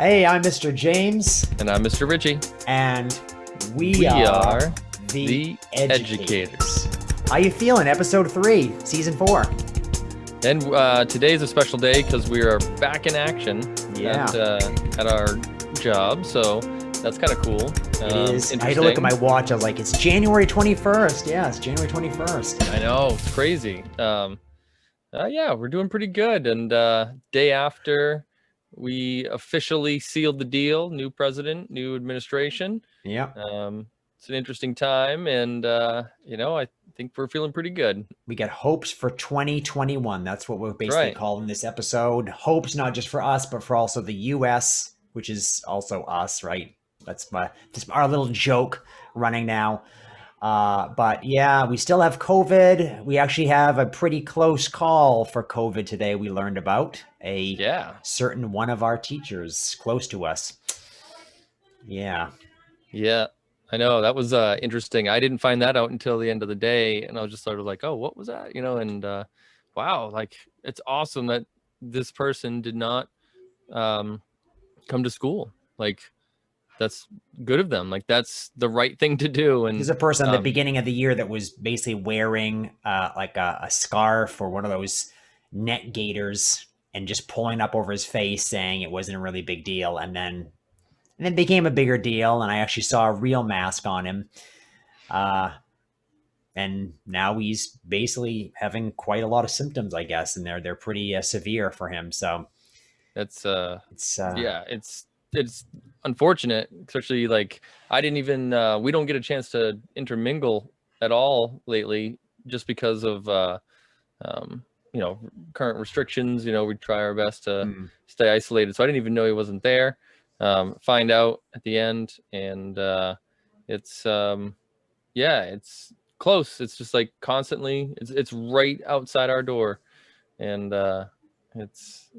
Hey, I'm Mr. James, And I'm Mr. Ritchie. and we We are are the the Educators. How you feeling? Episode 3, Season 4. And today's a special day because we are back in action Yeah. at our job. So that's kind of cool. It is. I had to look at my watch. I was like, it's January 21st. Yeah, it's January 21st. I know, it's crazy. Yeah, we're doing pretty good. And day after we officially sealed the deal, new president, new administration. Yeah. It's an interesting time, and I think we're feeling pretty good. We got hopes for 2021. That's what we're basically Right. calling this episode. Hopes not just for us, but for also the US, which is also us, right? That's just our little joke running now. But yeah, we still have COVID. We actually have a pretty close call for COVID today. We learned about a certain one of our teachers close to us. Yeah. Yeah, I know. That was interesting. I didn't find that out until the end of the day, and I was just sort of like, "Oh, what was that?" And wow, like it's awesome that this person did not um, come to school. Like that's good of them. Like that's the right thing to do. And There's a person at the beginning of the year that was basically wearing like a scarf or one of those net gaiters and just pulling up over his face saying it wasn't a really big deal. And then it became a bigger deal. And I actually saw a real mask on him. And now he's basically having quite a lot of symptoms, I guess. And they're pretty severe for him. So that's it's unfortunate, especially like I didn't even we don't get a chance to intermingle at all lately just because of current restrictions. We try our best to stay isolated, so I didn't even know he wasn't there. Find out at the end, and it's it's close. It's just like constantly it's right outside our door, and it's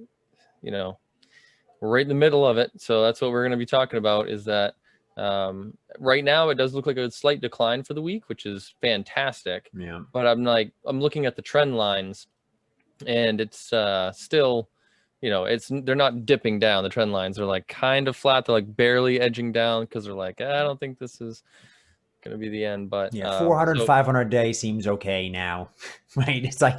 we're right in the middle of it. So that's what we're going to be talking about, is that right now it does look like a slight decline for the week, which is fantastic. Yeah. But I'm looking at the trend lines, and it's still, they're not dipping down. The trend lines are like kind of flat. They're like barely edging down because they're like, I don't think this is going to be the end. But yeah, 400, 500 a day seems okay now, right? It's like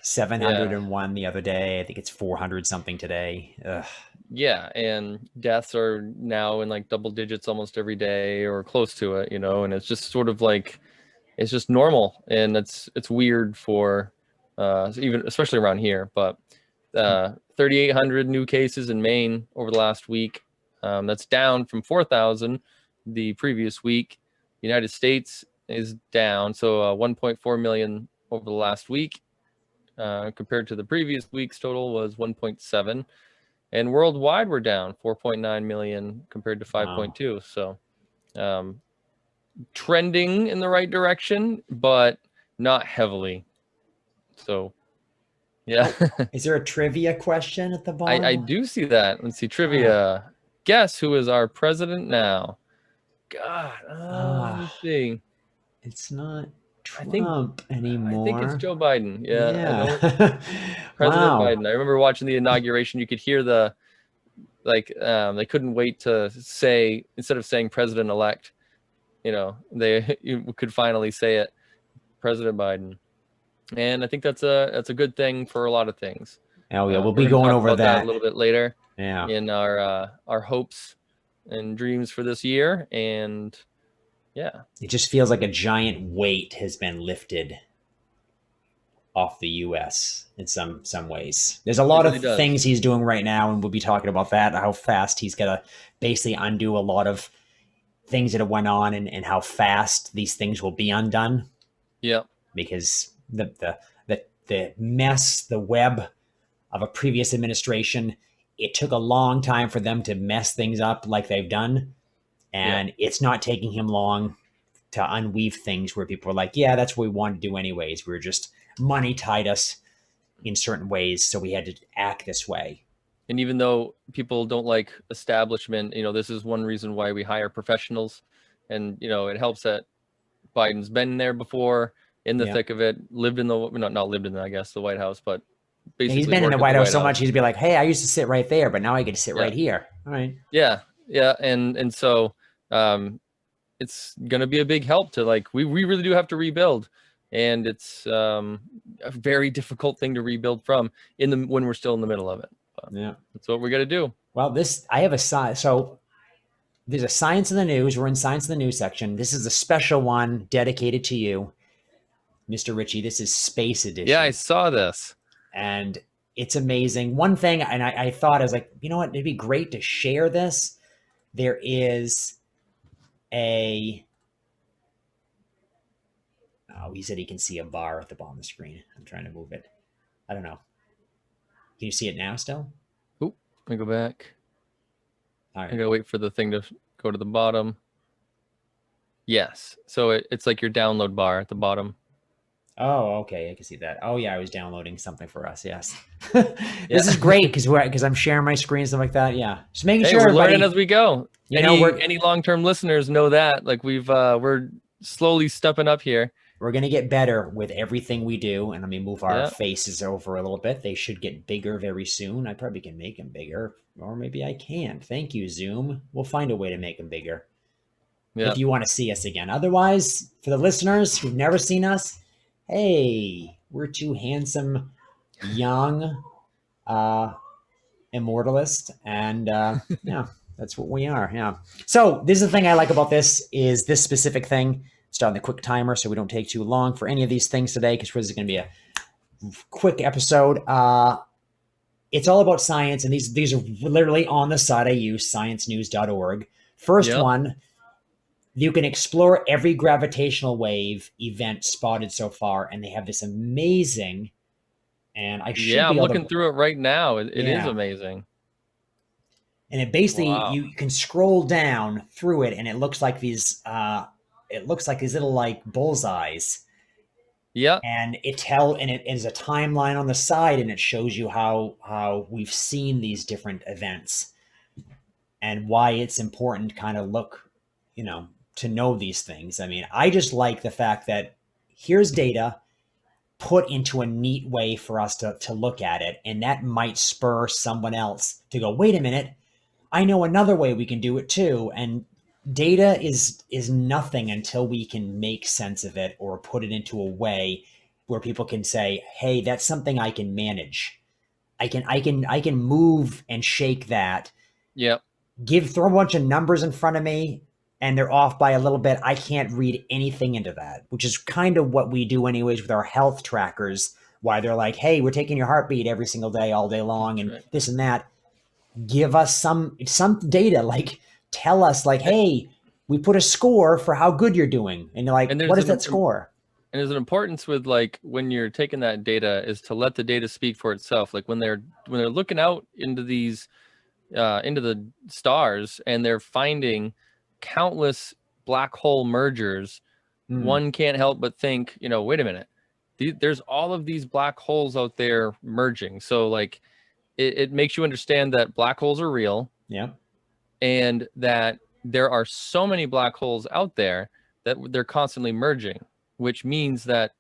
701 the other day. I think it's 400 something today. Ugh. Yeah, and deaths are now in like double digits almost every day or close to it, and it's just sort of like it's just normal, and it's weird for even especially around here. But 3,800 new cases in Maine over the last week. That's down from 4,000 the previous week. United States is down, so 1.4 million over the last week. Compared to the previous week's total was 1.7, and worldwide we're down 4.9 million compared to 5.2. Wow. So trending in the right direction, but not heavily. So yeah. Is there a trivia question at the bottom? I do see that. Let's see, trivia. Guess who is our president now? God, let me see. It's not Trump anymore. I think it's Joe Biden. Yeah. President Wow. Biden. I remember watching the inauguration. You could hear they couldn't wait to say, instead of saying president-elect, you could finally say it, President Biden. And I think that's a good thing for a lot of things. Oh yeah, we'll be going over that a little bit later. Yeah. In our hopes and dreams for this year. And yeah, it just feels like a giant weight has been lifted off the US in some ways. There's a lot of things he's doing right now, and we'll be talking about that, how fast he's got to basically undo a lot of things that have went on, and how fast these things will be undone. Yeah. Because the mess, the web of a previous administration, it took a long time for them to mess things up like they've done. And it's not taking him long to unweave things where people are like, yeah, that's what we wanted to do anyways. We were just, money tied us in certain ways, so we had to act this way. And even though people don't like establishment, this is one reason why we hire professionals. And, it helps that Biden's been there before, in the thick of it, lived in the, not lived in, I guess, the White House, but Yeah, he's basically been in the work at the White House White so much, House. he'd be like, "Hey, I used to sit right there, but now I get to sit Yeah, right here." All right. yeah, yeah, and so um, it's gonna be a big help to like we really do have to rebuild, and it's a very difficult thing to rebuild from in the when we're still in the middle of it. But Yeah. that's what we got to do. Well, this I have a so there's a science in the news. We're in science in the news section. This is a special one dedicated to you, Mr. Ritchie. This is Space Yeah, I Edition, saw this. and it's amazing. One thing, and I thought I was like, you know what? It'd be great to share this. There is a oh, he said he can see a bar at the bottom of the screen. I'm trying to move it. I don't know. Can you see it now still? Oop, let me go back. All I right. gotta wait for the thing to go to the bottom. Yes, so it's like your download bar at the bottom. Oh, okay. I can see that. Oh, yeah. I was downloading something for us. Yes. Yeah. This is great because I'm sharing my screen and stuff like that. Yeah. Just making Hey, sure we're learning as everybody, we go. you know, Any long-term listeners know that like we're slowly stepping up here. we're gonna get better with everything we do. And let me move our Yeah. faces over a little bit. They should get bigger very soon. I probably can make them bigger, or maybe I can. Thank you, Zoom. We'll find a way to make them bigger Yeah. if you want to see us again. Otherwise, for the listeners who've never seen us, hey, we're two handsome, young, uh, immortalist, and yeah, that's what we are. Yeah. So this is the thing I like about this is this specific thing. Starting the quick timer so we don't take too long for any of these things today because this is going to be a quick episode. It's all about science, and these are literally on the site I use, sciencenews.org. First Yep. one, you can explore every gravitational wave event spotted so far, and they have this amazing, and I should Yeah, be I'm able looking to, through it right now. It is yeah. amazing. And it basically Wow. you can scroll down through it, and it looks like these little like bullseyes, Yep. and it is a timeline on the side, and it shows you how we've seen these different events and why it's important to kind of look, you know, to know these things. I mean, I just like the fact that here's data put into a neat way for us to look at it, and that might spur someone else to go, wait a minute, I know another way we can do it too. And data is nothing until we can make sense of it or put it into a way where people can say, hey, that's something I can manage. I can move and shake that. Yep. Throw a bunch of numbers in front of me and they're off by a little bit. I can't read anything into that, which is kind of what we do anyways with our health trackers. Why they're like, hey, we're taking your heartbeat every single day, all day long, That's and right. this and that. Give us some data, like tell us like, And, hey, we put a score for how good you're doing, and you're like, and what there's is an that score? and there's an importance with like when you're taking that data is to let the data speak for itself. Like when they're looking out into these into the stars and they're finding countless black hole mergers, one can't help but think, wait a minute, there's all of these black holes out there merging. So like it makes you understand that black holes are real Yeah. and that there are so many black holes out there that they're constantly merging, which means that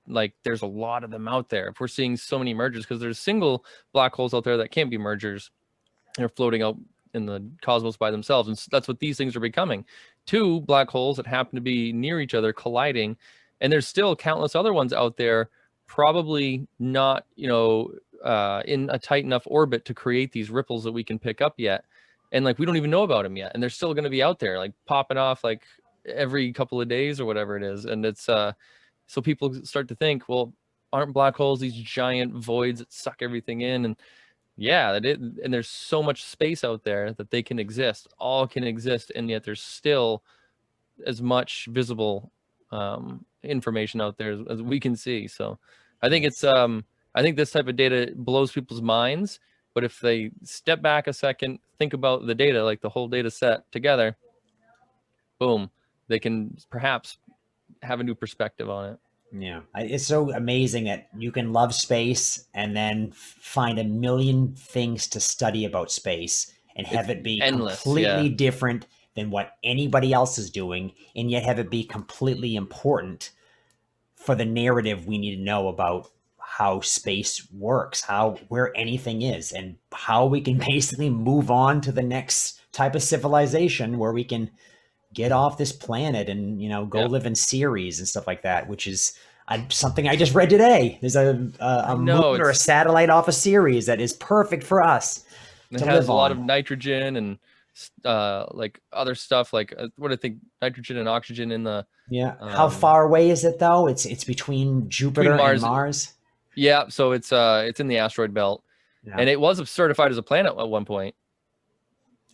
like there's a lot of them out there. If we're seeing so many mergers, because there's single black holes out there that can't be mergers, they're floating out in the cosmos by themselves, and that's what these things are becoming. Two black holes that happen to be near each other colliding, and there's still countless other ones out there, probably not in a tight enough orbit to create these ripples that we can pick up yet, and like we don't even know about them yet, and they're still going to be out there like popping off like every couple of days or whatever it is. And it's so people start to think, well, aren't black holes these giant voids that suck everything in? And yeah, and there's so much space out there that they can exist, all can exist, and yet there's still as much visible information out there as we can see. So I think Yes. I think this type of data blows people's minds, but if they step back a second, think about the data, like the whole data set together, boom, they can perhaps have a new perspective on it. Yeah. It's so amazing that you can love space and then find a million things to study about space and It's have it be endless. Yeah. completely different than what anybody else is doing, and yet have it be completely important for the narrative we need to know about how space works, how where anything is, and how we can basically move on to the next type of civilization where we can get off this planet and go Yeah, live in Ceres and stuff like that, which is something I just read today. There's I a moon know or a it's satellite off of Ceres that is perfect for us it to has live a lot of on. nitrogen and like other stuff like what do I think nitrogen and oxygen in the Yeah. How um far away is it though? It's between between Jupiter and Mars. Mars. Yeah, so it's in the asteroid belt, Yeah. and it was certified as a planet at one point.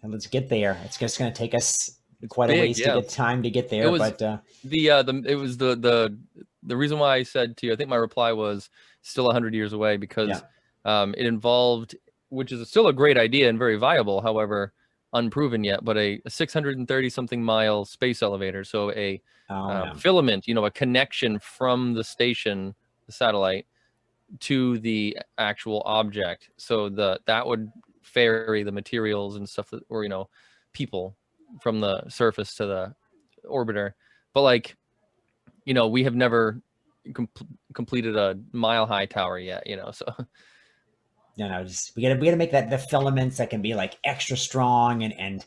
And let's get there. It's just going to take us It's quite a big, ways to yeah. get time to get It there, was but the it was the reason why I said to you, I think my reply was still 100 years away yeah. because it involved, which is still a great idea and very viable, however, unproven yet, but a 630 something mile space elevator. So a Oh yeah. filament, a connection from the station, the satellite, to the actual object. So that would ferry the materials and stuff that, or people from the surface to the orbiter. But like, we have never completed a mile high tower yet, so Just we gotta make that the filaments that can be like extra strong and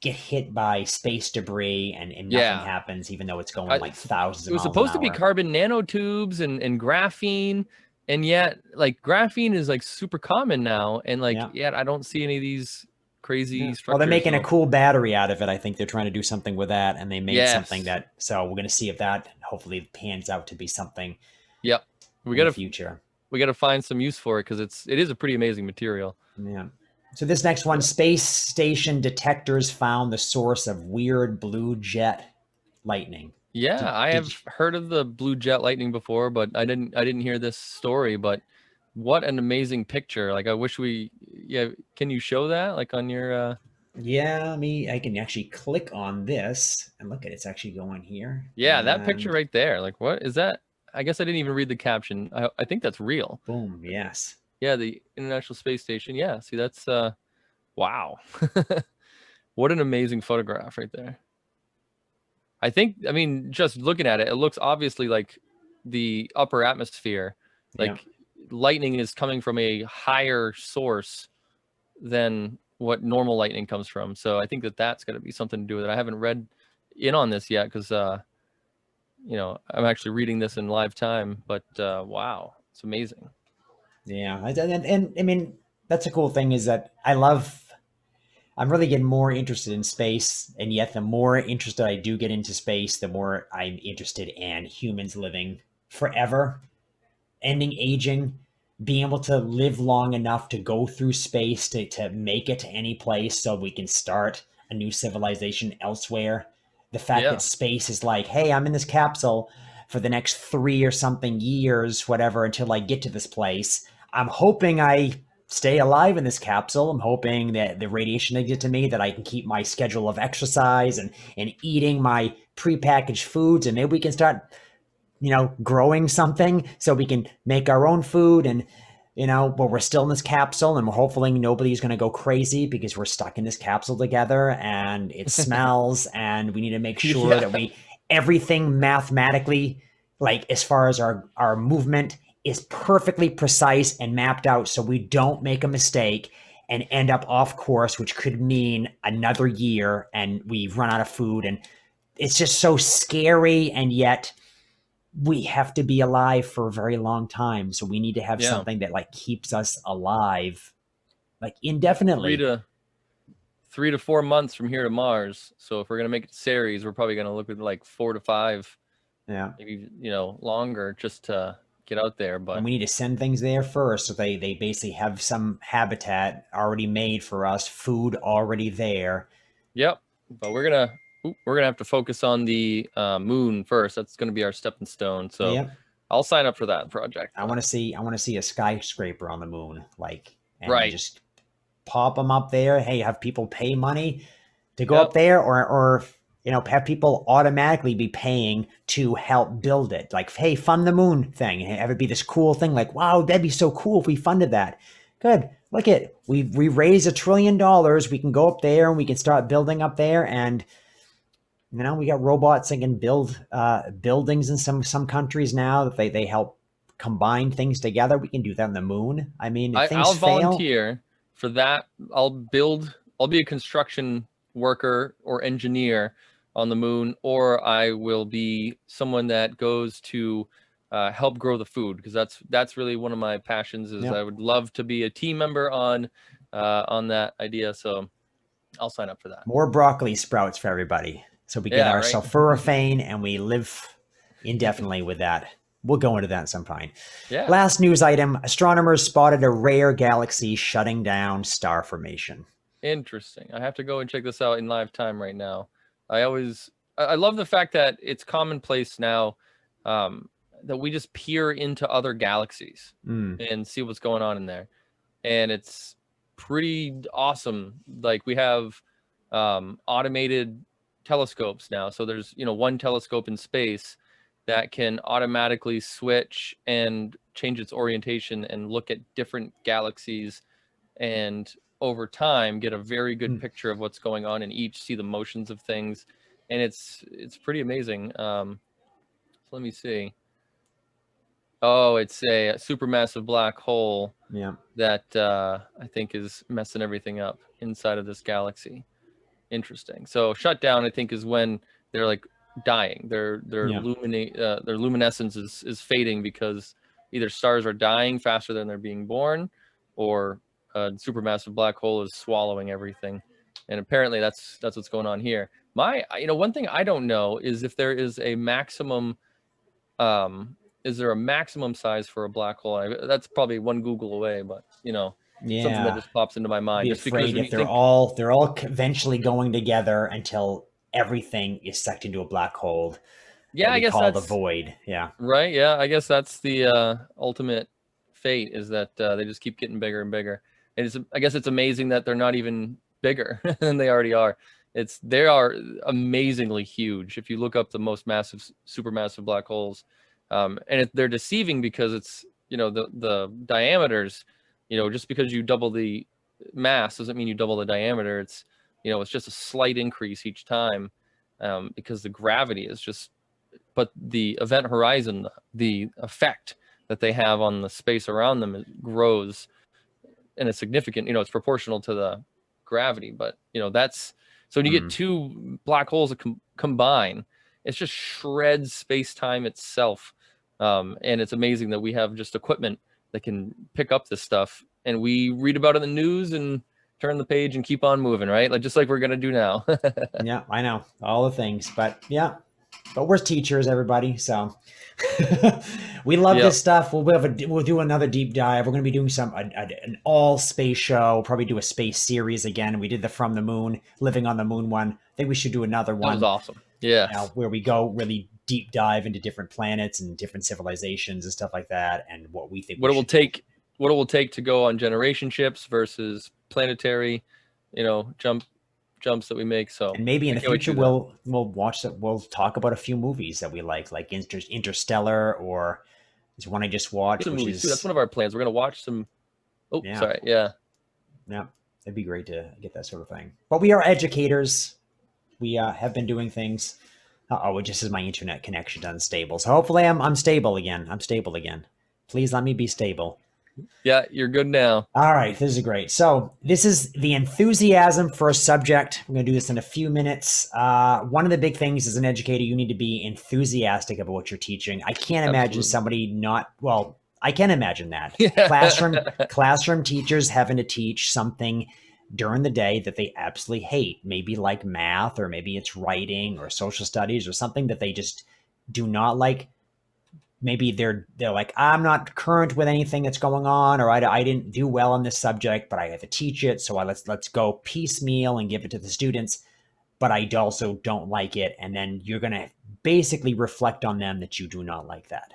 get hit by space debris and nothing yeah. happens, even though it's going like thousands It of was miles an supposed to be hour. carbon nanotubes and graphene, and yet like graphene is like super common now, and like Yeah. yet I don't see any of these crazy Yeah. Well, they're structures. making a So cool battery out of it. I think they're trying to do something with that, and they made something yes, that. So we're gonna see if that hopefully pans out to be something yep, we in the gotta future. we gotta find some use for it because it is a pretty amazing material. Yeah. So this next one, Yeah. space station detectors found the source of weird blue jet lightning. Yeah, Did I did you, have heard of the blue jet lightning before, but I didn't hear this story, but what an amazing picture. Like I wish yeah, can you show that like on your yeah, I can actually click on this and look at it's actually going here. yeah, that picture And right there. Like what is that? I guess I didn't even read the caption. I think that's real. boom, yes. Yeah, the International Space Station. Yeah, see that's wow. What an amazing photograph right there. I mean, just looking at it, it looks obviously like the upper atmosphere. Yeah. Like lightning is coming from a higher source than what normal lightning comes from. So I think that's going to be something to do with it. I haven't read in on this yet because, I'm actually reading this in live time. But wow, it's amazing. Yeah. And I mean, that's a cool thing is that I'm really getting more interested in space, and yet the more interested I do get into space, the more I'm interested in humans living forever, ending aging, being able to live long enough to go through space to make it to any place so we can start a new civilization elsewhere. The fact that Yeah. space is like, hey, I'm in this capsule for the next 3 or something years, whatever, until I get to this place. I'm hoping I stay alive in this capsule. I'm hoping that the radiation they get to me, that I can keep my schedule of exercise and eating my prepackaged foods, and maybe we can start growing something so we can make our own food and but we're still in this capsule and we're hopefully nobody's going to go crazy because we're stuck in this capsule together and it smells and we need to make sure Yeah. that we everything mathematically, like as far as our movement, is perfectly precise and mapped out so we don't make a mistake and end up off course, which could mean another year and we run out of food. And it's just so scary, and yet we have to be alive for a very long time. So we need to have Yeah. something that like keeps us alive like Three indefinitely. to 3 to 4 months from here to Mars. So if we're gonna make it series, we're probably gonna look at like 4 to 5, Yeah. maybe longer just to get out there. And But we need to send things there first. So they basically have some habitat already made for us, food already there. yep. But we're gonna have to focus on the moon first. That's gonna be our stepping stone. So Yep. I'll sign up for that project. I But want to see a skyscraper on the moon, like, and right. just pop them up there. Hey, have people pay money to go up Yep. there, or have people automatically be paying to help build it. Like, hey, fund the moon thing. Have it be this cool thing. Like, wow, that'd be so cool if we funded that. Good. Look at we raised $1 trillion. We can go up there and we can start building up there, and we got robots that can build buildings in some countries now that they help combine things together, we can do that on the moon. I mean, if things I'll fail, volunteer for that. I'll be a construction worker or engineer on the moon, or I will be someone that goes to help grow the food, because that's really one of my passions. Is yeah, I would love to be a team member on that idea. So I'll sign up for that. more broccoli sprouts for everybody. So we get Yeah, our right. sulforaphane and we live indefinitely with that. We'll go into that at some point. Yeah. Last news item, astronomers spotted a rare galaxy shutting down star formation. Interesting. I have to go and check this out in live time right now. I love the fact that it's commonplace now, that we just peer into other galaxies and see what's going on in there. And it's pretty awesome. Like, we have automated telescopes now. So there's, one telescope in space that can automatically switch and change its orientation and look at different galaxies, and over time get a very good picture of what's going on in each, see the motions of things, and it's pretty amazing. So let me see. Oh, it's a supermassive black hole Yeah. that I think is messing everything up inside of this galaxy. Interesting. So shutdown, I think, is when they're like dying. Their luminescence is fading because either stars are dying faster than they're being born, or a supermassive black hole is swallowing everything. And apparently that's what's going on here. One thing I don't know is if there is a maximum is there a maximum size for a black hole? That's probably one Google away, but something that Yeah. just pops into my mind. Be Just because afraid when if you they're think, all eventually going together until everything is sucked into a black hole yeah, that I we guess call the that's void. Yeah. right. Yeah, I guess that's the ultimate fate, is that they just keep getting bigger and bigger. And I guess it's amazing that they're not even bigger than they already are. They are amazingly huge. If you look up the most massive supermassive black holes, and they're deceiving because it's the diameters. Just because you double the mass doesn't mean you double the diameter. It's just a slight increase each time, because the gravity is just. But the event horizon, the effect that they have on the space around them, grows, and it's significant. It's proportional to the gravity. But that's so when you get two black holes that combine, it just shreds space-time itself. And it's amazing that we have just equipment that can pick up this stuff, and we read about it in the news and turn the page and keep on moving, right? Like, just like we're gonna do now. Yeah, I know all the things, but yeah, but we're teachers, everybody. So we love Yep. this stuff. We'll do another deep dive. We're going to be doing an all space show. Probably do a space series again. We did the From the Moon, Living on the Moon one. I think we should do another That was one. awesome. Yes. Where we go really deep dive into different planets and different civilizations and stuff like that, and what we think what it will take to go on generation ships versus planetary, jumps that we make. So And maybe in I the can't wait to future do that. we'll watch that. We'll talk about a few movies that we like Interstellar, or there's one I just watched, Some which movies too. That's is one of our plans. We're gonna watch some. Oh, yeah, sorry. Yeah. yeah. It'd be great to get that sort of thing. But we are educators. We have been doing things. Oh, it just is my internet connection's unstable. So hopefully I'm stable again. I'm stable again. Please let me be stable. Yeah, you're good now. All right, this is great. So this is the enthusiasm for a subject. We're going to do this in a few minutes. One of the big things as an educator, you need to be enthusiastic about what you're teaching. I can't imagine Absolutely. somebody not, well, I can imagine that. Yeah. Classroom teachers having to teach something during the day that they absolutely hate, maybe like math, or maybe it's writing or social studies or something that they just do not like. Maybe they're like, I'm not current with anything that's going on, or I didn't do well on this subject, but I have to teach it, so let's go piecemeal and give it to the students. But I also don't like it, and then you're gonna basically reflect on them that you do not like that.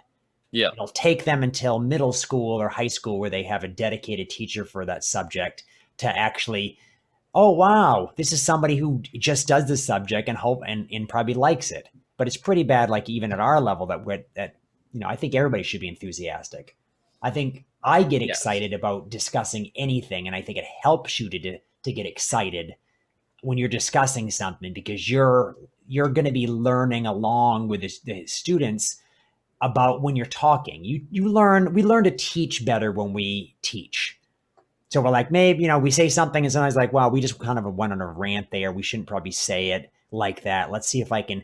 Yeah. It'll take them until middle school or high school where they have a dedicated teacher for that subject to actually, oh wow, this is somebody who just does this subject and probably likes it. But it's pretty bad, like even at our level, that I think everybody should be enthusiastic. I think I get Yes. excited about discussing anything, and I think it helps you to get excited when you're discussing something, because you're going to be learning along with the students about when you're talking. We learn to teach better when we teach. So we're like, maybe, we say something and sometimes like, wow, we just kind of went on a rant there. We shouldn't probably say it like that. Let's see if I can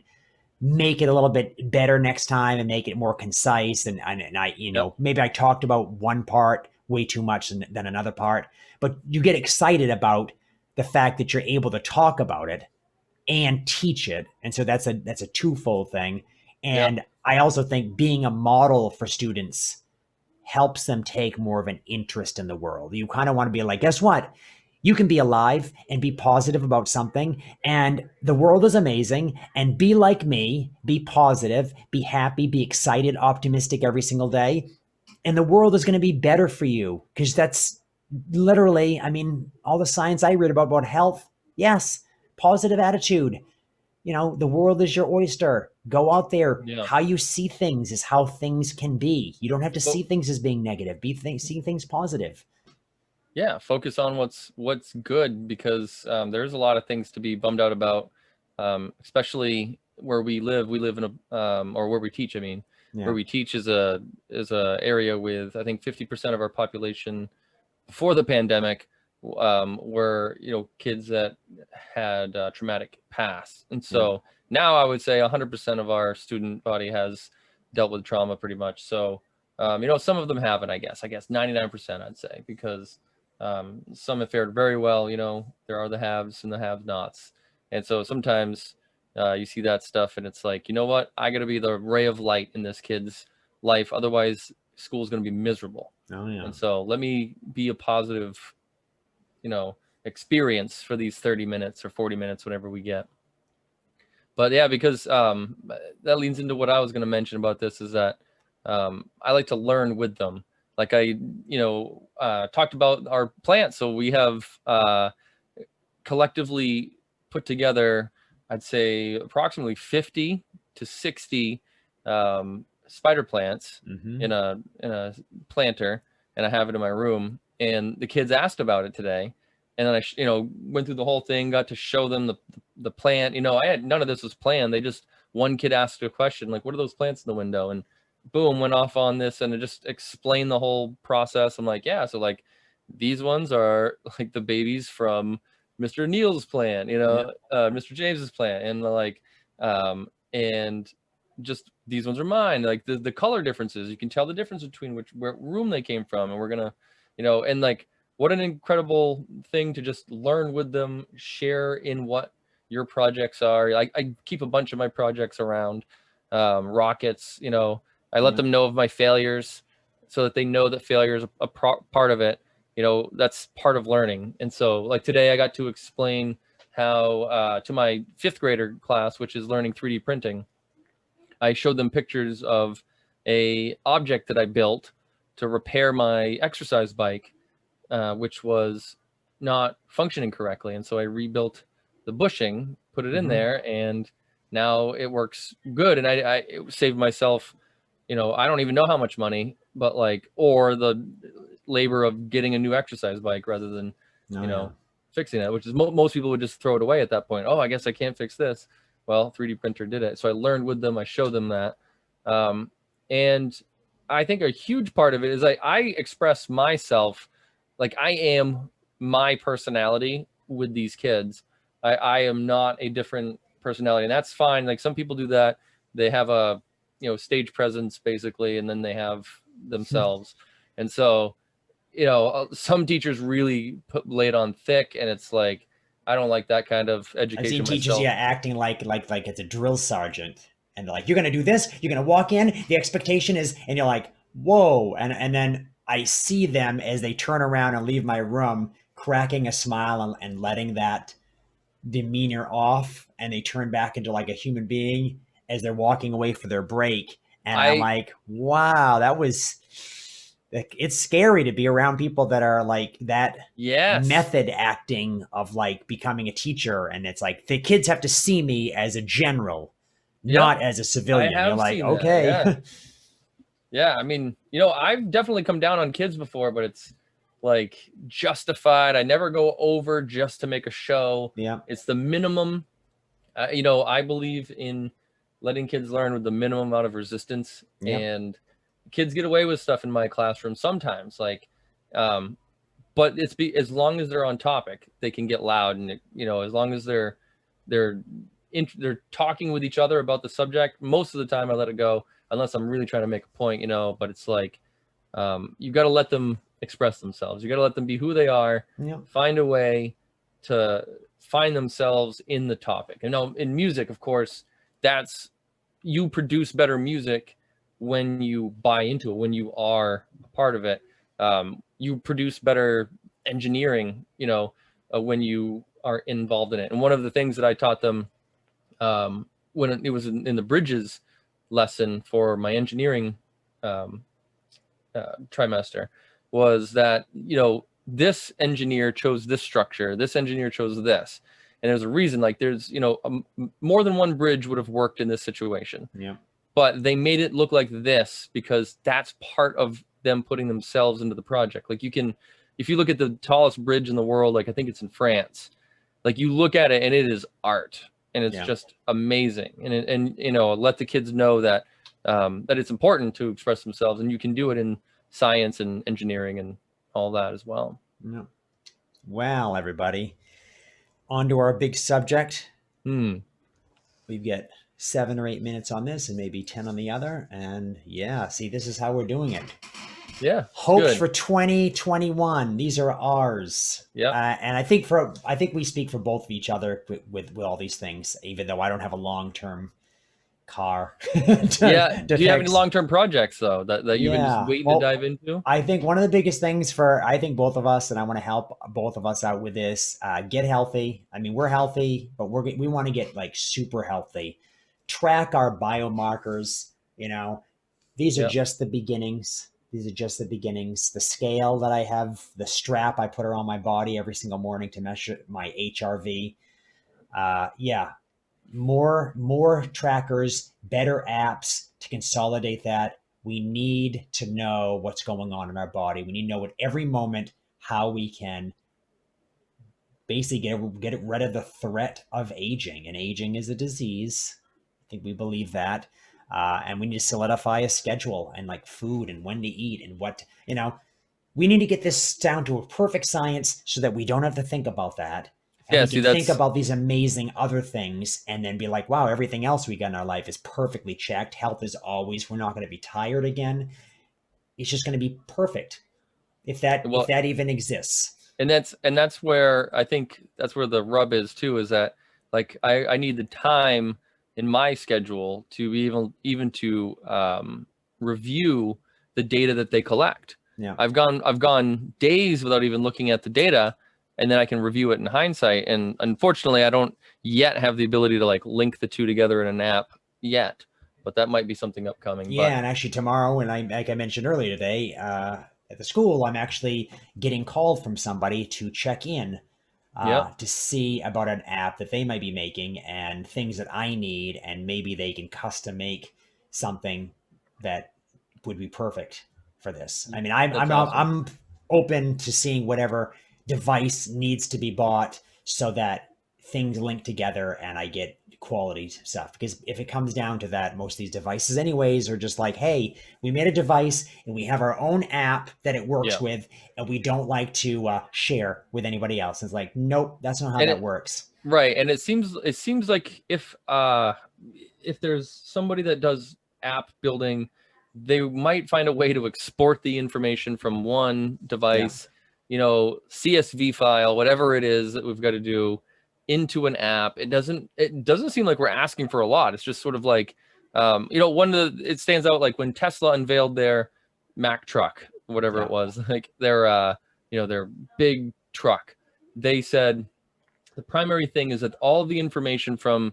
make it a little bit better next time and make it more concise. And I, Yep. maybe I talked about one part way too much than another part, but you get excited about the fact that you're able to talk about it and teach it. And so that's a twofold thing. Yep. And I also think being a model for students helps them take more of an interest in the world. You kind of want to be like, guess what? You can be alive and be positive about something, and the world is amazing. And be like me, be positive, be happy, be excited, optimistic every single day. And the world is going to be better for you because that's literally, I mean, all the science I read about health. Yes, positive attitude. The world is your oyster. Go out there. Yeah. How you see things is how things can be. You don't have to Well, see things as being negative. See things positive. yeah, focus on what's good, because there's a lot of things to be bummed out about, especially where we live. We live in a or where we teach. I mean, Yeah. where we teach is a area with, I think, 50% of our population before the pandemic were kids that had traumatic past, and so now I would say 100% of our student body has dealt with trauma pretty much. So some of them haven't. I guess 99%, I'd say, because some have fared very well. There are the haves and the have-nots, and so sometimes you see that stuff, and it's like, you know what, I got to be the ray of light in this kid's life, otherwise school's going to be miserable. Oh yeah. And so let me be a positive, experience for these 30 minutes or 40 minutes, whatever we get. But yeah, because that leads into what I was going to mention about this, is that I like to learn with them. Like I, talked about our plants. So we have collectively put together, I'd say, approximately 50 to 60 spider plants in a planter, and I have it in my room. And the kids asked about it today, and then I went through the whole thing, got to show them the plant. I had none of this was planned. One kid asked a question like, "What are those plants in the window?" And boom, went off on this, and it just explained the whole process. I'm like, yeah, so like these ones are like the babies from Mr. Neal's plant, Mr. James's plant, and and just these ones are mine. Like the color differences, you can tell the difference between where room they came from, and we're gonna, and like what an incredible thing to just learn with them, share in what your projects are. I keep a bunch of my projects around rockets. I let them know of my failures, so that they know that failure is a part of it. That's part of learning. And so like today I got to explain how to my 5th grader class, which is learning 3D printing. I showed them pictures of a object that I built to repair my exercise bike, which was not functioning correctly. And so I rebuilt the bushing, put it in there, and now it works good. And I it saved myself, I don't even know how much money, but or the labor of getting a new exercise bike rather than, fixing it, which is most people would just throw it away at that point. Oh, I guess I can't fix this. Well, 3D printer did it. So I learned with them. I showed them that. And I think a huge part of it is I express myself, like I am my personality with these kids. I am not a different personality, and that's fine. Like some people do that. They have a, stage presence basically, and then they have themselves. And so, some teachers really lay it on thick, and it's like, I don't like that kind of education. I've seen teachers, myself. acting like it's a drill sergeant, and they're like, "You're gonna do this. You're gonna walk in. The expectation is," and you're like, "Whoa!" And then I see them as they turn around and leave my room, cracking a smile and letting that demeanor off, and they turn back into like a human being as they're walking away for their break. And I'm like, wow, that was. It's scary to be around people that are like that. Yes. Method acting of like becoming a teacher, and it's like the kids have to see me as a general, not as a civilian. You're like, okay. Yeah. Yeah, I mean, I've definitely come down on kids before, but it's like justified. I never go over just to make a show. Yeah. It's the minimum. I believe in letting kids learn with the minimum amount of resistance. Yep. And kids get away with stuff in my classroom sometimes, like, but as long as they're on topic, they can get loud, and as long as they're they're talking with each other about the subject. Most of the time I let it go, unless I'm really trying to make a point, but it's like, you got to let them express themselves. You got to let them be who they are. Yep. Find a way to find themselves in the topic. In music, of course, you produce better music when you buy into it, when you are a part of it. You produce better engineering, when you are involved in it. And one of the things that I taught them, when it was in the bridges lesson for my engineering trimester, was that this engineer chose this structure, this engineer chose this, and there's a reason. Like, there's more than one bridge would have worked in this situation. Yeah. But they made it look like this because that's part of them putting themselves into the project. Like, if you look at the tallest bridge in the world, like I think it's in France, like you look at it and it is art, and it's just amazing. And let the kids know that that it's important to express themselves, and you can do it in science and engineering and all that as well. Yeah. Well, everybody, on to our big subject. We've got 7 or 8 minutes on this and maybe 10 on the other. And see, this is how we're doing it. Yeah. Hopes good. for 2021. These are ours. Yeah. And I think we speak for both of each other with all these things, even though I don't have a long-term car. Do you have any long-term projects though that you've been just waiting to dive into? I think one of the biggest things for both of us, and I want to help both of us out with this, get healthy. I mean, we're healthy, but we want to get like super healthy. Track our biomarkers. These are just the beginnings. These are just the beginnings. The scale that I have, the strap I put around my body every single morning to measure my HRV. More trackers, better apps to consolidate that. We need to know what's going on in our body. We need to know at every moment how we can basically get rid of the threat of aging. And aging is a disease. I think we believe that. And we need to solidify a schedule and like food and when to eat and what, we need to get this down to a perfect science so that we don't have to think about that. And we can think about these amazing other things and then be like, wow, everything else we got in our life is perfectly checked. Health is always, we're not going to be tired again. It's just going to be perfect. If that even exists. And that's where I think that's where the rub is too, is that like, I need the time in my schedule to be even to review the data that they collect. Yeah. I've gone days without even looking at the data, and then I can review it in hindsight. And unfortunately, I don't yet have the ability to like link the two together in an app yet, but that might be something upcoming. Yeah. And actually tomorrow, and like I mentioned earlier today, at the school, I'm actually getting called from somebody to check in to see about an app that they might be making and things that I need, and maybe they can custom make something that would be perfect for this. I mean, I'm open to seeing whatever device needs to be bought so that things link together and I get quality stuff. Because if it comes down to that, most of these devices anyways are just like, hey, we made a device and we have our own app that it works with, and we don't like to share with anybody else. And it's like, nope, that's not how that works. Right. And it seems like if there's somebody that does app building, they might find a way to export the information from one device, CSV file, whatever it is that we've got to do, into an app. It doesn't seem like we're asking for a lot. It's just sort of like, it stands out like when Tesla unveiled their Mack truck, whatever it was, like their big truck. They said the primary thing is that all the information for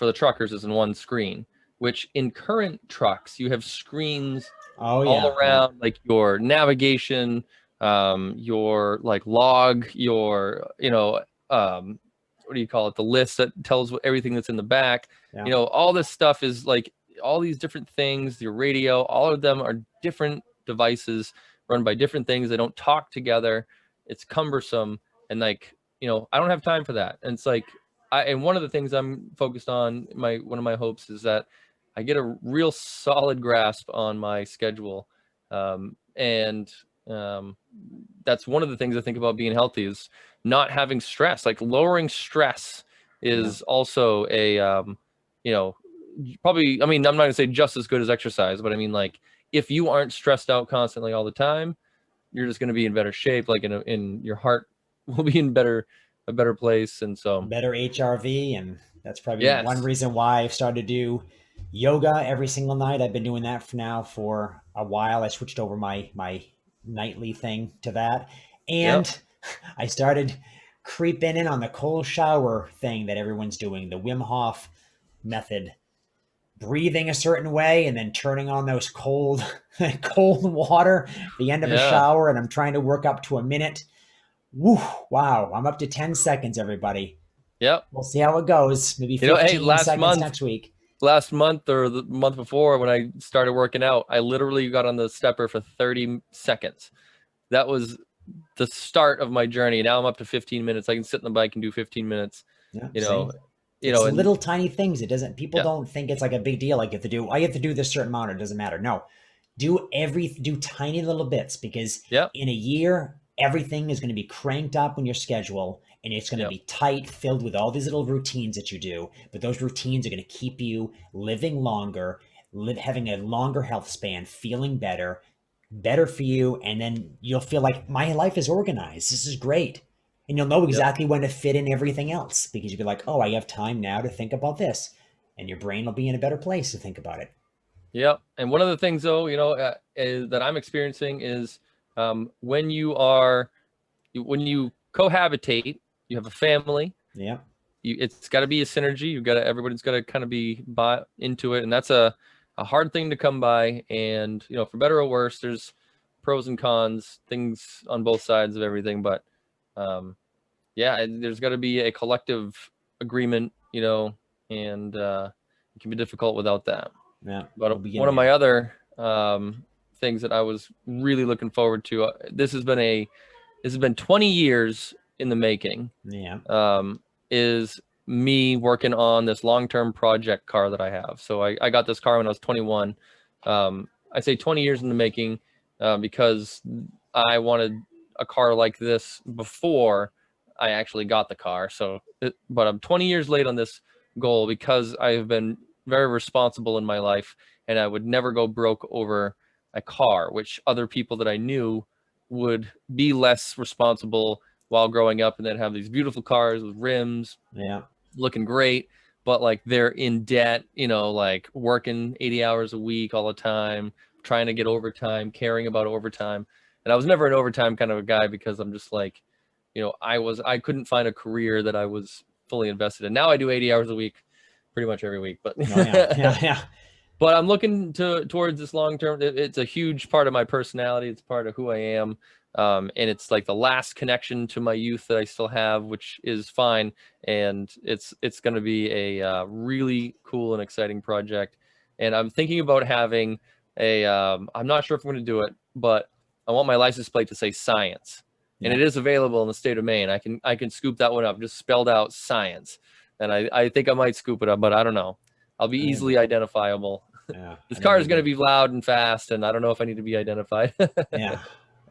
the truckers is in one screen, which in current trucks, you have screens all around, like your navigation, your like log, your, what do you call it? The list that tells everything that's in the back. All this stuff is like all these different things, your radio, all of them are different devices run by different things. They don't talk together. It's cumbersome. And like, I don't have time for that. And it's like, and one of the things I'm focused on, one of my hopes is that I get a real solid grasp on my schedule. And that's one of the things I think about being healthy is not having stress. Like lowering stress Yeah. is also a, you know, probably, I mean, I'm not gonna say just as good as exercise, but I mean, like, if you aren't stressed out constantly all the time, you're just gonna be in better shape. Like in your heart will be in a better place. And so, Better HRV, and that's probably one yes, reason why I've started to do yoga every single night. I've been doing that for a while. I switched over my nightly thing to that, yep, and I started creeping in on the cold shower thing that everyone's doing, the Wim Hof method, breathing a certain way and then turning on those cold cold water at the end of a yeah, shower, and I'm trying to work up to a minute. Woo, wow, I'm up to 10 seconds, everybody. yep. We'll see how it goes. Maybe Hey, 15 seconds next week. last month or the month before when I started working out, I literally got on the stepper for 30 seconds. That was the start of my journey. Now I'm up to 15 minutes. I can sit on the bike and do 15 minutes, Yeah, you see? know, It's and little tiny things. It doesn't, people yeah, don't think it's like a big deal. Like, I have to do this certain amount. It doesn't matter. No, do tiny little bits, because yeah, in a year, everything is going to be cranked up on your schedule, and it's going to yeah, be tight, filled with all these little routines that you do. But those routines are going to keep you living longer, having a longer health span, feeling better for you. And then you'll feel like my life is organized. This is great. And you'll know yeah, exactly when to fit in everything else, because you'll be like, oh, I have time now to think about this. And your brain will be in a better place to think about it. yeah. And one of the things, though, that I'm experiencing is when you cohabitate, you have a family. Yeah. It's got to be a synergy. Everybody's got to kind of be bought into it, and that's a hard thing to come by. And for better or worse, there's pros and cons, things on both sides of everything. But yeah, there's got to be a collective agreement, and it can be difficult without that. Yeah. We'll But be one getting of my there. other things that I was really looking forward to, this has been 20 years in the making, Yeah. um, is me working on this long-term project car that I have. So I got this car when I was 21. I say 20 years in the making because I wanted a car like this before I actually got the car. But I'm 20 years late on this goal because I've been very responsible in my life, and I would never go broke over a car, which other people that I knew would be less responsible while growing up and then have these beautiful cars with rims Yeah. looking great, but like they're in debt, like working 80 hours a week all the time, trying to get overtime, caring about overtime. And I was never an overtime kind of a guy because I'm just like, I couldn't find a career that I was fully invested in. Now I do 80 hours a week pretty much every week, but Oh, yeah. Yeah. Yeah. but I'm looking towards this long term. It's a huge part of my personality. It's part of who I am. And it's like the last connection to my youth that I still have, which is fine. And it's going to be a really cool and exciting project. And I'm thinking about having I'm not sure if I'm going to do it, but I want my license plate to say science. And Yeah. it is available in the state of Maine. I can scoop that one up, just spelled out science. And I think I might scoop it up, but I don't know. I'll be I think easily identifiable. yeah. This I think car it'd is be going to good. be loud and fast, and I don't know if I need to be identified. Yeah.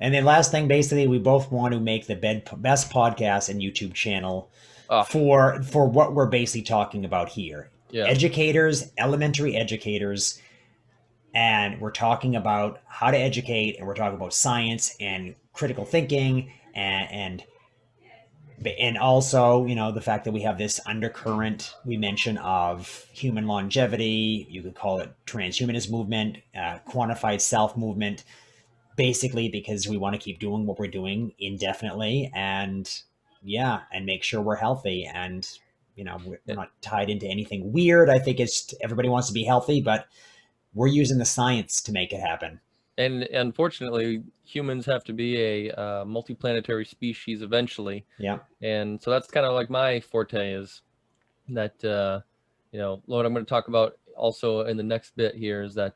And then last thing, basically, we both want to make the best podcast and YouTube channel Oh, for what we're basically talking about here. yeah. Educators, elementary educators, and we're talking about how to educate, and we're talking about science and critical thinking, and also, the fact that we have this undercurrent we mentioned of human longevity. You could call it transhumanist movement, quantified self movement, basically because we want to keep doing what we're doing indefinitely, and yeah, and make sure we're healthy, and we're not tied into anything weird. I think it's everybody wants to be healthy, but we're using the science to make it happen. And unfortunately, humans have to be a multiplanetary species eventually. Yeah. And so that's kind of like my forte is that, what I'm going to talk about also in the next bit here is that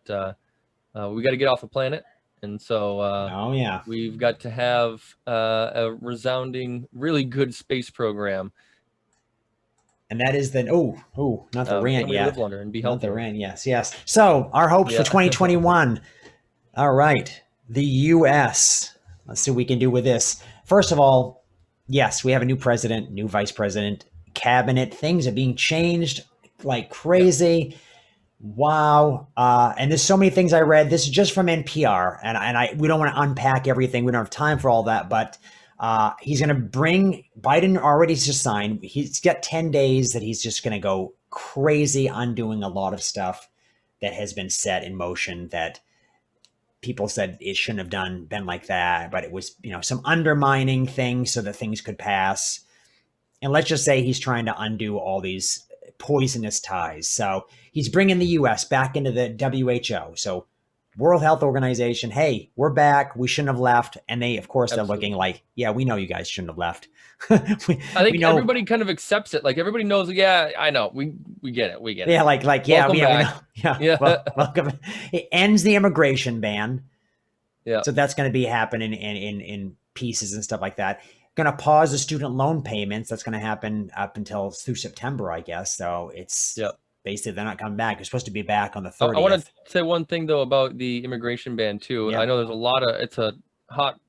we got to get off the planet. And so Oh, yeah. we've got to have a resounding, really good space program. And that is the not the rant and we live yet. longer and be Not the healthier. rant, yes. So our hopes for Yeah. 2021. All right. The US. Let's see what we can do with this. First of all, yes, we have a new president, new vice president, cabinet. Things are being changed like Yep. crazy. Wow. And there's so many things I read. This is just from NPR, and we don't want to unpack everything. We don't have time for all that, but he's going to bring Biden already just signed. He's got 10 days that he's just going to go crazy undoing a lot of stuff that has been set in motion that people said it shouldn't have been like that, but it was, some undermining things so that things could pass. And let's just say he's trying to undo all these poisonous ties. So he's bringing the US back into the WHO. So World Health Organization, hey, we're back. We shouldn't have left. And they, of course, they're looking Absolutely. like, yeah, we know you guys shouldn't have left. I we think know. everybody kind of accepts it. Like everybody knows, yeah, I know. We get it. We get Yeah, it. yeah, Welcome we know. back. Yeah, Yeah. well, welcome. It ends the immigration ban. Yeah. So that's going to be happening in pieces and stuff like that. Going to pause the student loan payments. That's going to happen up until through September, I guess. So it's Yeah. basically they're not coming back. They're supposed to be back on the I want 30th. to say one thing though about the immigration ban too. I Yep. know there's a lot of it's a hot,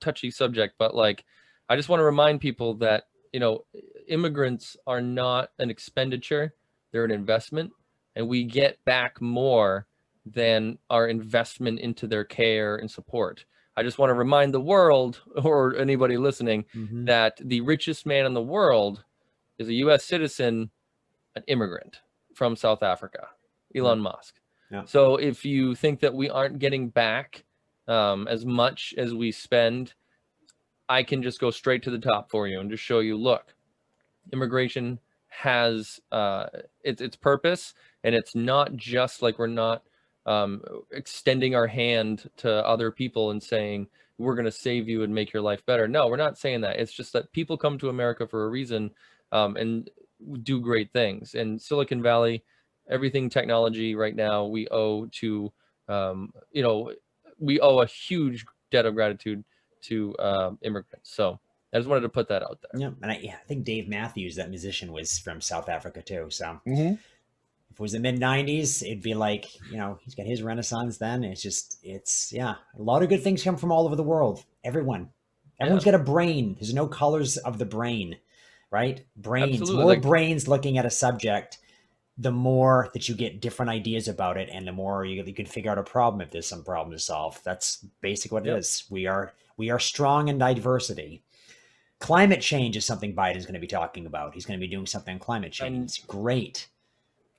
touchy subject, but like I just want to remind people that, immigrants are not an expenditure, they're an investment, and we get back more than our investment into their care and support. I just want to remind the world or anybody listening Mm-hmm. that the richest man in the world is a US citizen, an immigrant from South Africa, Elon Yep. Musk. Yep. So if you think that we aren't getting back as much as we spend, I can just go straight to the top for you and just show you, look, immigration has its purpose, and it's not just like we're not extending our hand to other people and saying we're going to save you and make your life better. No, we're not saying that. It's just that people come to America for a reason, and do great things. In Silicon Valley, everything technology right now we owe to we owe a huge debt of gratitude to immigrants. So I just wanted to put that out there. Yep. And I think Dave Matthews, that musician, was from South Africa too. So Mm-hmm. if it was the mid 90s, it'd be like, he's got his renaissance then. Yeah, a lot of good things come from all over the world. Everyone's Yeah, got a brain. There's no colors of the brain, right? Brains, absolutely. more Like, brains looking at a subject, the more that you get different ideas about it, and the more you can figure out a problem if there's some problem to solve. That's basically what it yep. is. We are strong in diversity. Climate change is something Biden's going to be talking about. He's going to be doing something on climate change. And It's great.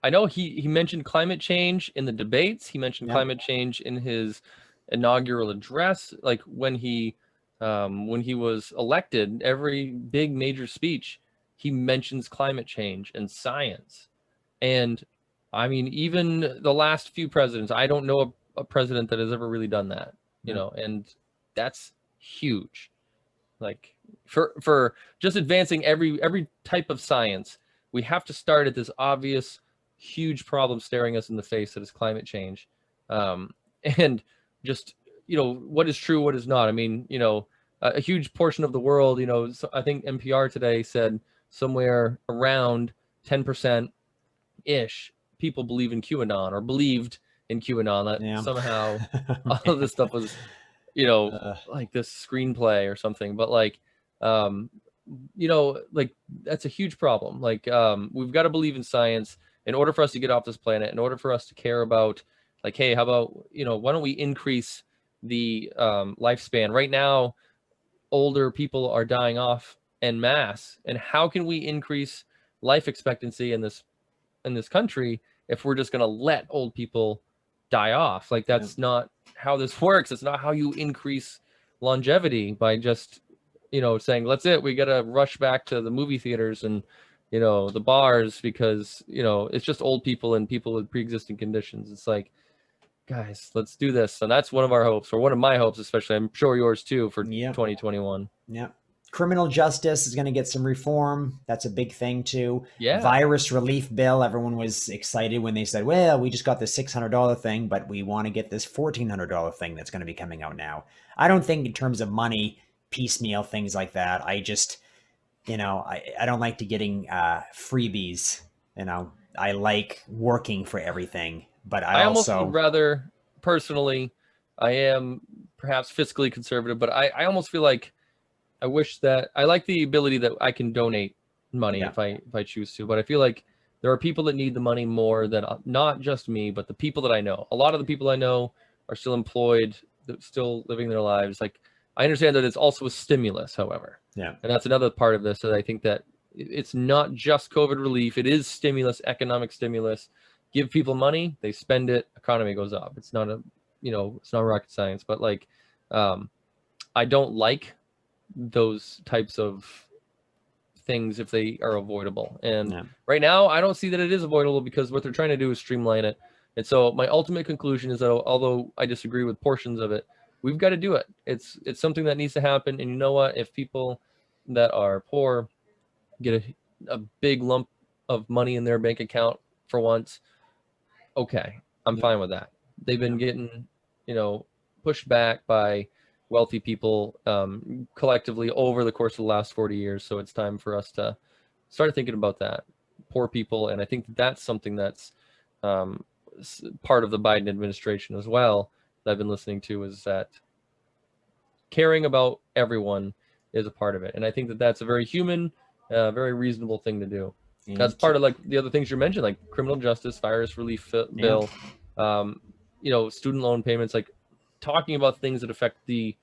I know he mentioned climate change in the debates. He mentioned Yep. climate change in his inaugural address. Like when he was elected, every big major speech, he mentions climate change and science. And I mean, even the last few presidents, I don't know a president that has ever really done that, Yep. and that's huge. Like for just advancing every type of science, we have to start at this obvious huge problem staring us in the face that is climate change, and just what is true, what is not. I mean, a huge portion of the world, so I think NPR today said somewhere around 10% ish people believe in QAnon or believed in QAnon, that Yeah. somehow all of this stuff was like this screenplay or something. But like like that's a huge problem. Like we've got to believe in science in order for us to get off this planet, in order for us to care about, like, hey, how about why don't we increase the lifespan? Right now older people are dying off en masse, and how can we increase life expectancy in this country if we're just going to let old people die off? Like, that's not how this works. It's not how you increase longevity by just saying, let's it, we got to rush back to the movie theaters and the bars because it's just old people and people with pre-existing conditions. It's like, guys, let's do this. And that's one of our hopes, or one of my hopes especially, I'm sure yours too, for 2021. Yeah. Criminal justice is going to get some reform. That's a big thing too. Yeah. Virus relief bill. Everyone was excited when they said, well, we just got this $600 thing, but we want to get this $1,400 thing that's going to be coming out now. I don't think in terms of money, piecemeal things like that. I don't like to getting freebies. I like working for everything, but I I almost would also, rather, personally, I am perhaps fiscally conservative, but I almost feel like I wish that I like the ability that I can donate money yeah, if I choose to, but I feel like there are people that need the money more than not just me, but the people that I know. A lot of the people I know are still employed, still living their lives. Like, I understand that it's also a stimulus, however, yeah, and that's another part of this that I think that it's not just COVID relief. It is stimulus, economic stimulus. Give people money, they spend it, economy goes up. It's not it's not rocket science, but like, um, I don't like those types of things if they are avoidable. And yeah. right now, I don't see that it is avoidable because what they're trying to do is streamline it. And so my ultimate conclusion is that although I disagree with portions of it, we've got to do it. It's something that needs to happen. And you know what? If people that are poor get a big lump of money in their bank account for once, okay, I'm Yep. fine with that. They've been Yep. getting, pushed back by wealthy people collectively over the course of the last 40 years. So it's time for us to start thinking about that. Poor people. And I think that's something that's um, part of the Biden administration as well that I've been listening to, is that caring about everyone is a part of it. And I think that that's a very human, very reasonable thing to do. That's And part of like the other things you mentioned, like criminal justice, virus relief yeah, bill, um, student loan payments, like talking about things that affect the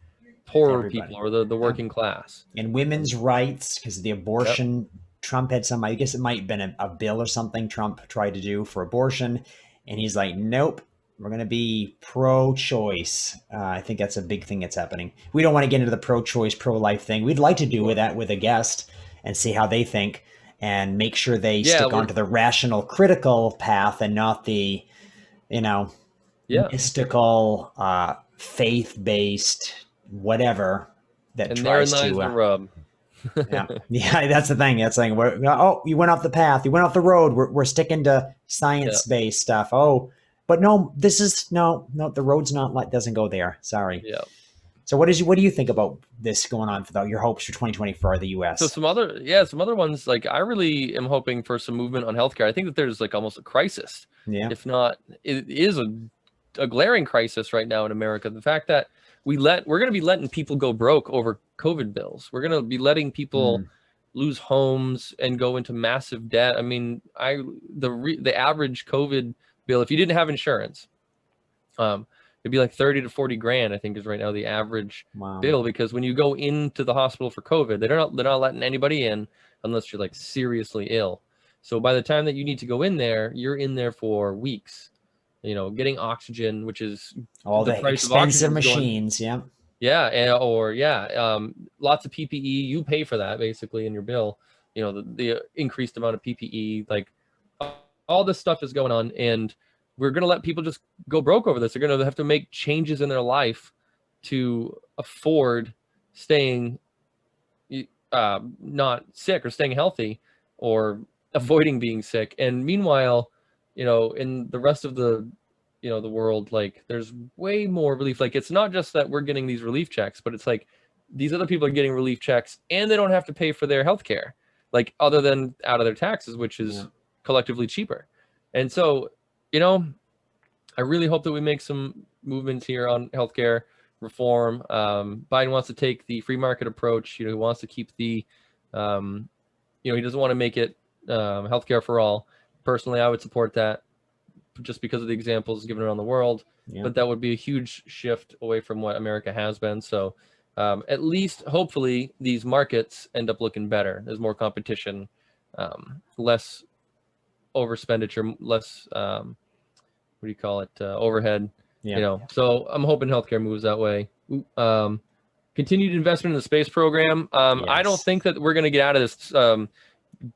poorer people everybody. or the Yeah. working class. And women's rights, because the Yep. abortion, Trump had some, I guess it might have been a bill or something Trump tried to do for abortion. And he's like, nope, we're going to be pro choice. I think that's a big thing that's happening. We don't want to get into the pro choice, pro life thing. We'd like to do with that with a guest and see how they think and make sure they Yeah. stick onto the rational, critical path and not the, you know, Yeah. mystical, faith based, whatever that And therein tries lies to the rub. yeah, yeah, that's the thing. That's the thing. Oh, you went off the path. You went off the road. We're sticking to Yeah. science based stuff. Oh, but no, this is no. The road's not like doesn't go there. Sorry. Yeah. So what do you think about this going on for your hopes for 2020 for the So U.S.? some other ones, like I really am hoping for some movement on healthcare. I think that there's like almost a crisis, Yeah. if not, it is a glaring crisis right now in America. The fact that we're going to be letting people go broke over COVID bills. We're going to be letting people Mm. lose homes and go into massive debt. I mean, the average COVID bill, if you didn't have insurance, um, it'd be like 30 to 40 grand, I think, is right now the average Wow. bill. Because when you go into the hospital for COVID, they're not letting anybody in unless you're like seriously ill. So by the time that you need to go in there, you're in there for weeks. Getting oxygen, which is All the the price of expensive oxygen is going. machines. Yeah. Yeah, or yeah, lots of PPE. You pay for that basically in your bill. The increased amount of PPE, like all this stuff is going on, and we're gonna let people just go broke over this. They're gonna have to make changes in their life to afford staying not sick or staying healthy or avoiding being sick. And meanwhile, in the rest of the world, like there's way more relief. Like it's not just that we're getting these relief checks, but it's like these other people are getting relief checks and they don't have to pay for their health care, like other than out of their taxes, which Yeah. is collectively cheaper. And so, you know, I really hope that we make some movements here on healthcare reform. Biden wants to take the free market approach. He wants to keep um, he doesn't want to make it healthcare for all. Personally, I would support that just because of the examples given around the world. Yeah. But that would be a huge shift away from what America has been. So at least, hopefully, these markets end up looking better. There's more competition, less overexpenditure, less what do you call it, overhead. Yeah. So I'm hoping healthcare moves that way. Continued investment in the space program. I don't Yes. think that we're going to get out of this.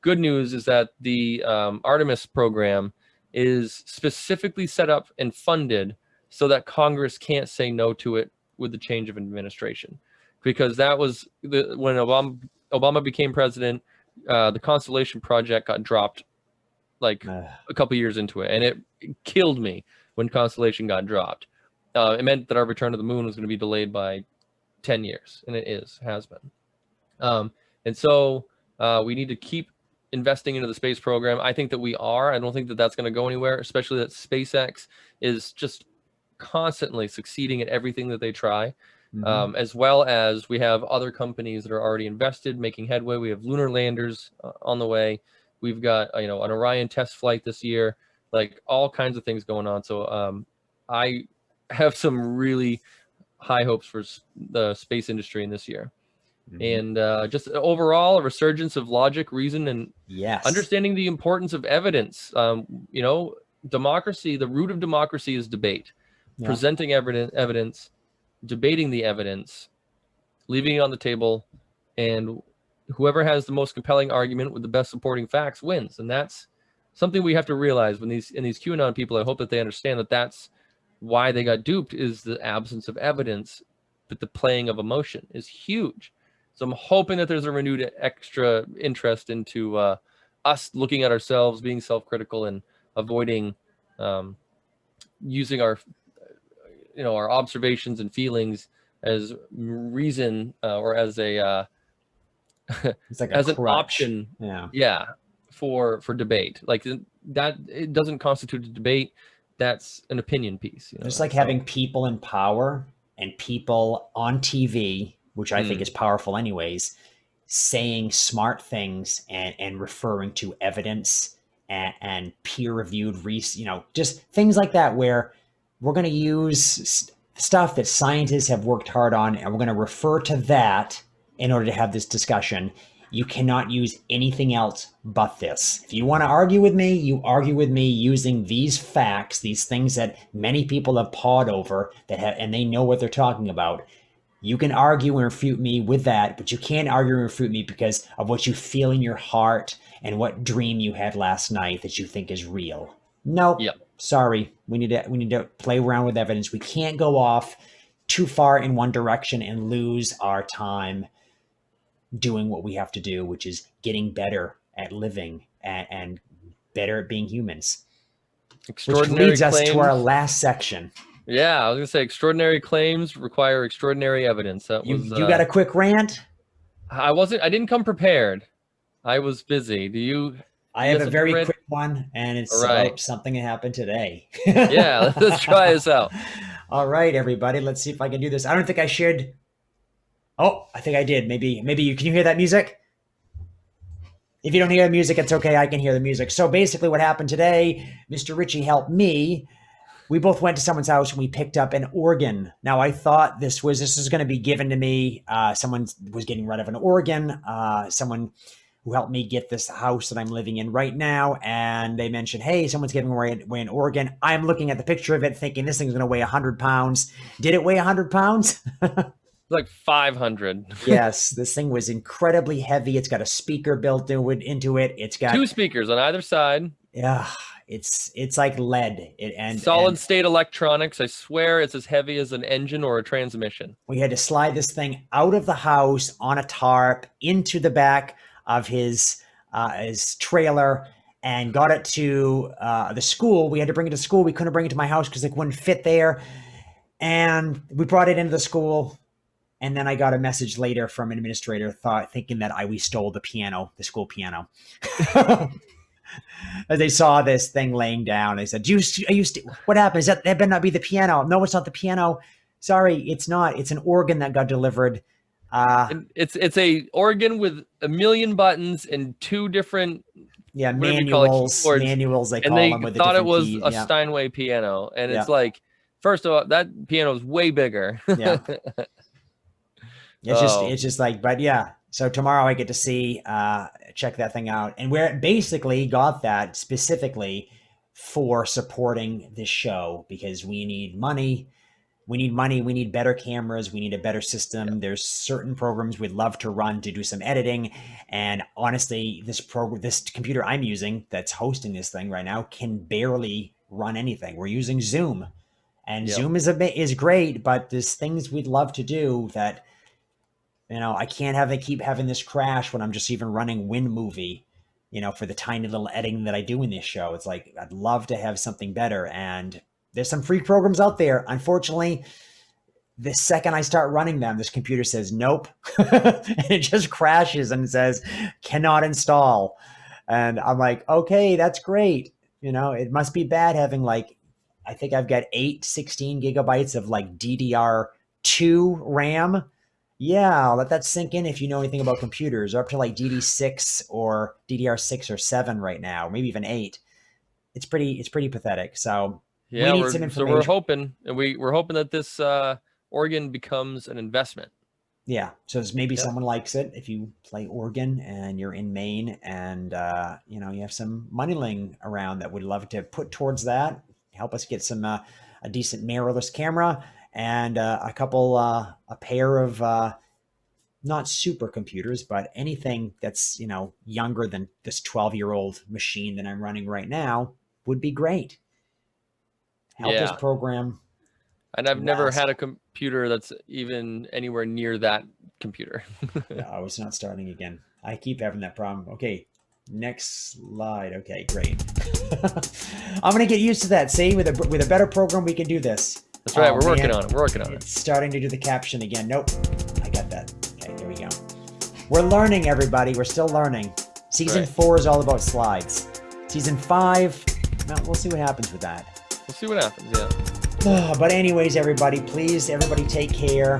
Good news is that the Artemis program is specifically set up and funded so that Congress can't say no to it with the change of administration, because that was when Obama became president. The Constellation project got dropped like Uh, a couple years into it, and it killed me when Constellation got dropped. It meant that our return to the moon was going to be delayed by 10 years, and has been. And so We need to keep investing into the space program. I think that we are. I don't think that that's going to go anywhere, especially that SpaceX is just constantly succeeding at everything that they try. As well as we have other companies that are already invested, making headway. We have lunar landers on the way. We've got an Orion test flight this year, like all kinds of things going on. So I have some really high hopes for the space industry in this year. And just overall a resurgence of logic, reason, and Yes. understanding the importance of evidence. Democracy, the root of democracy is debate, Yeah. presenting evidence, debating the evidence, leaving it on the table, and whoever has the most compelling argument with the best supporting facts wins. And that's something we have to realize when these QAnon people, I hope that they understand that that's why they got duped, is the absence of evidence, but the playing of emotion is huge. So I'm hoping that there's a renewed extra interest into us looking at ourselves, being self-critical, and avoiding using our observations and feelings as reason or as a It's like a as an crutch. option, Yeah. yeah, for debate. Like that, it doesn't constitute a debate. That's an opinion piece, Just like So having people in power and people on TV, which I think is powerful anyways, saying smart things and referring to evidence and peer-reviewed, just things like that, where we're going to use stuff that scientists have worked hard on, and we're going to refer to that in order to have this discussion. You cannot use anything else but this. If you want to argue with me, you argue with me using these facts, these things that many people have pawed over and they know what they're talking about. You can argue and refute me with that, but you can't argue and refute me because of what you feel in your heart and what dream you had last night that you think is real. Nope. yeah, Sorry. We need to play around with evidence. We can't go off too far in one direction and lose our time doing what we have to do, which is getting better at living and better at being humans. Which extraordinary leads us to our claims. last section. Yeah, I was gonna say extraordinary claims require extraordinary evidence. That You was you got a quick rant? I didn't come prepared. I was busy. I Do you have have a something very ready? quick one, and All it's right. about something that happened today. Yeah, let's try this out. All right, everybody, let's see if I can do this. I don't think I should. Oh, I think I did. Maybe you can you hear that music? If you don't hear the music, it's okay. I can hear the music. So basically, what happened today, Mr. Ritchie helped me. We both went to someone's house and we picked up an organ. Now I thought this was going to be given to me. Someone was getting rid of an organ. Someone who helped me get this house that I'm living in right now, and they mentioned, "Hey, someone's giving away an organ." I'm looking at the picture of it, thinking this thing's going to weigh 100 pounds. Did it weigh 100 pounds? Like 500. Yes, this thing was incredibly heavy. It's got a speaker built into it. It's got Two speakers on either side. yeah, it's like lead. And Solid state electronics. I swear it's as heavy as an engine or a transmission. we had to slide this thing out of the house on a tarp into the back of his trailer and got it to the school. We had to bring it to school. We couldn't bring it to my house because it wouldn't fit there. And we brought it into the school. And then I got a message later from an administrator thinking that we stole the piano, the school piano. As they saw this thing laying down, they said, what happened? That better not be the piano. No, it's not the piano. Sorry, it's not. It's an organ that got delivered. And it's a organ with a million buttons and two different manuals they and call they them with the thought it different was keys. a Yeah, Steinway piano. And yeah, it's like, first of all, that piano is way bigger. yeah. Oh, It's just like, but yeah. So tomorrow I get to check that thing out, and where it basically got that specifically for supporting this show because we need money. We need money. We need better cameras. We need a better system. yeah. There's certain programs we'd love to run to do some editing. And honestly, this computer I'm using that's hosting this thing right now can barely run anything. We're using Zoom, and Yep. Zoom is great, but there's things we'd love to do that I can't have it keep having this crash when I'm just even running WinMovie, for the tiny little editing that I do in this show. It's like, I'd love to have something better. And there's some free programs out there. Unfortunately, The second I start running them, this computer says nope, and it just crashes and says cannot install. And I'm like, okay, that's great. You know, it must be bad having like, I think I've got 16 gigabytes of like DDR2 RAM. Yeah, let that sink in if you know anything about computers. They're up to like DD6 or DDR6 or 7 right now, maybe even 8. It's pretty pathetic. So we Yeah, need some so we're information. hoping, and we're hoping that this organ becomes an investment. Yeah, so maybe Yep. someone likes it if you play Oregon and you're in Maine, and you know, you have some money laying around that would love to put towards that. Help us get some a decent mirrorless camera and a pair of not supercomputers, but anything that's, you know, younger than this 12-year-old machine that I'm running right now would be great. Help this Yeah, program and I've never last. had a computer that's even anywhere near that computer. Oh, it's not starting again. I keep having that problem. Okay, next slide. Okay, great. I'm gonna get used to that. See, with a better program, we can do this. That's right. Oh We're working man, on it. We're working on it. it's starting to do the caption again. Nope, I got that. Okay, there we go. We're learning, everybody. We're still learning. Season Right. 4 is all about slides. Season 5, well, we'll see what happens with that. We'll see what happens. Yeah. But anyways, everybody, please, everybody take care.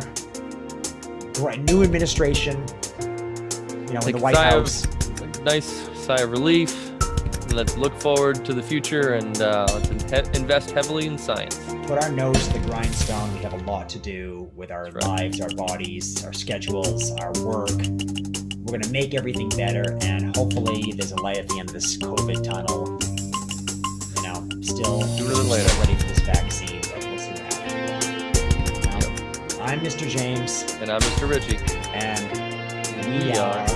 New administration, you know, in Take the a White sigh House. a nice sigh of relief. And let's look forward to the future, and let's invest heavily in science. Put our nose to the grindstone. We have a lot to do with our That's right. lives, our bodies, our schedules, our work. We're going to make everything better, and hopefully there's a light at the end of this COVID tunnel. You know, still Sooner than later. ready for this vaccine, but we'll see what happens. Now, I'm Mr. James, And I'm Mr. Ritchie. and We are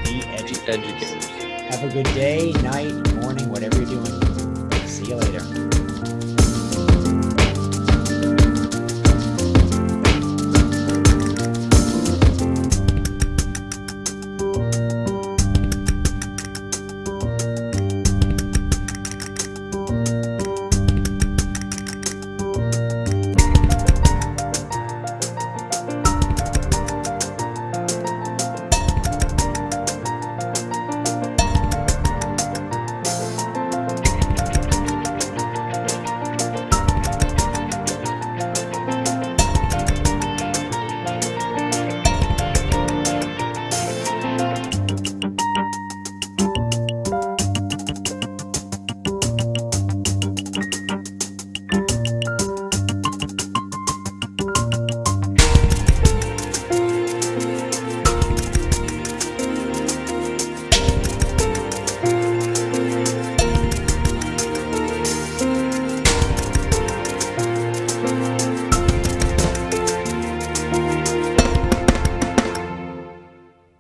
the Educators. Educators. Have a good day, night, morning, whatever you're doing. See you later.